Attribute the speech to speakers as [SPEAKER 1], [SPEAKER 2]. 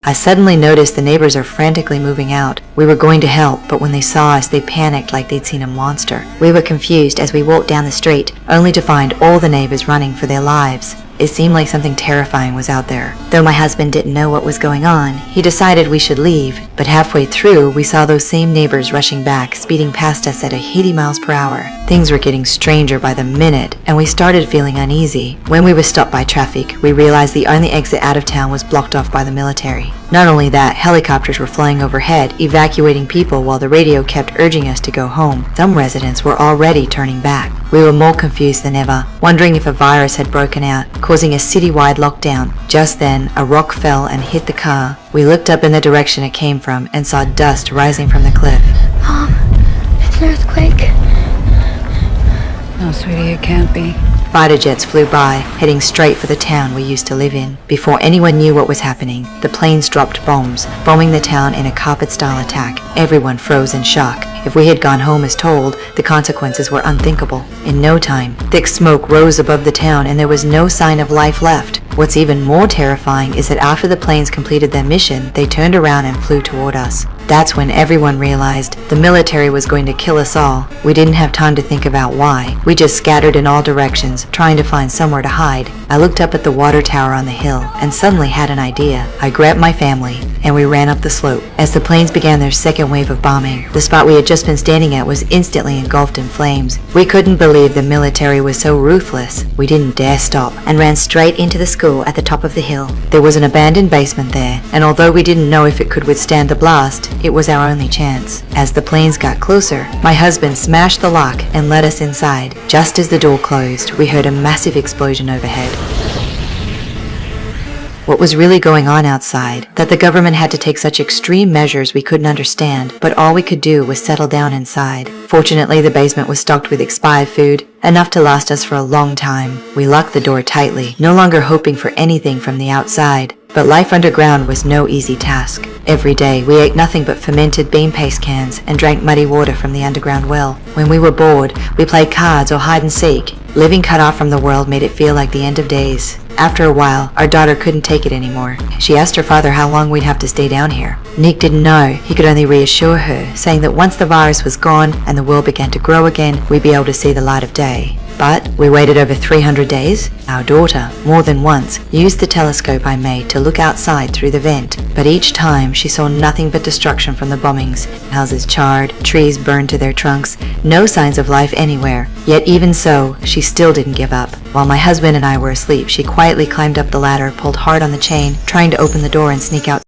[SPEAKER 1] I suddenly noticed the neighbors are frantically moving out. We were going to help, but when they saw us, they panicked like they'd seen a monster. We were confused as we walked down the street, only to find all the neighbors running for their lives. It seemed like something terrifying was out there. Though my husband didn't know what was going on, he decided we should leave, but halfway through, we saw those same neighbors rushing back, speeding past us at 80 miles per hour. Things were getting stranger by the minute, and we started feeling uneasy. When we were stopped by traffic, we realized the only exit out of town was blocked off by the military. Not only that, helicopters were flying overhead, evacuating people while the radio kept urging us to go home. Some residents were already turning back. We were more confused than ever, wondering if a virus had broken out, causing a citywide lockdown. Just then, a rock fell and hit the car. We looked up in the direction it came from and saw dust rising from the cliff.
[SPEAKER 2] Mom, it's an earthquake.
[SPEAKER 3] No, sweetie, it can't be.
[SPEAKER 1] Fighter jets flew by, heading straight for the town we used to live in. Before anyone knew what was happening, the planes dropped bombs, bombing the town in a carpet-style attack. Everyone froze in shock. If we had gone home as told, the consequences were unthinkable. In no time, thick smoke rose above the town and there was no sign of life left. What's even more terrifying is that after the planes completed their mission, they turned around and flew toward us. That's when everyone realized the military was going to kill us all. We didn't have time to think about why. We just scattered in all directions, trying to find somewhere to hide. I looked up at the water tower on the hill and suddenly had an idea. I grabbed my family and we ran up the slope. As the planes began their second wave of bombing, the spot we had just been standing at was instantly engulfed in flames. We couldn't believe the military was so ruthless. We didn't dare stop and ran straight into the school at the top of the hill. There was an abandoned basement there, and although we didn't know if it could withstand the blast, it was our only chance. As the planes got closer, my husband smashed the lock and let us inside. Just as the door closed, we heard a massive explosion overhead. What was really going on outside, that the government had to take such extreme measures we couldn't understand, but all we could do was settle down inside. Fortunately, the basement was stocked with expired food, enough to last us for a long time. We locked the door tightly, no longer hoping for anything from the outside. But life underground was no easy task. Every day, we ate nothing but fermented bean paste cans and drank muddy water from the underground well. When we were bored, we played cards or hide and seek. Living cut off from the world made it feel like the end of days. After a while, our daughter couldn't take it anymore. She asked her father how long we'd have to stay down here. Nick didn't know. He could only reassure her, saying that once the virus was gone and the world began to grow again, we'd be able to see the light of day. But we waited over 300 days. Our daughter, more than once, used the telescope I made to look outside through the vent. But each time, she saw nothing but destruction from the bombings. Houses charred, trees burned to their trunks, no signs of life anywhere. Yet even so, she still didn't give up. While my husband and I were asleep, she quietly climbed up the ladder, pulled hard on the chain, trying to open the door and sneak outside.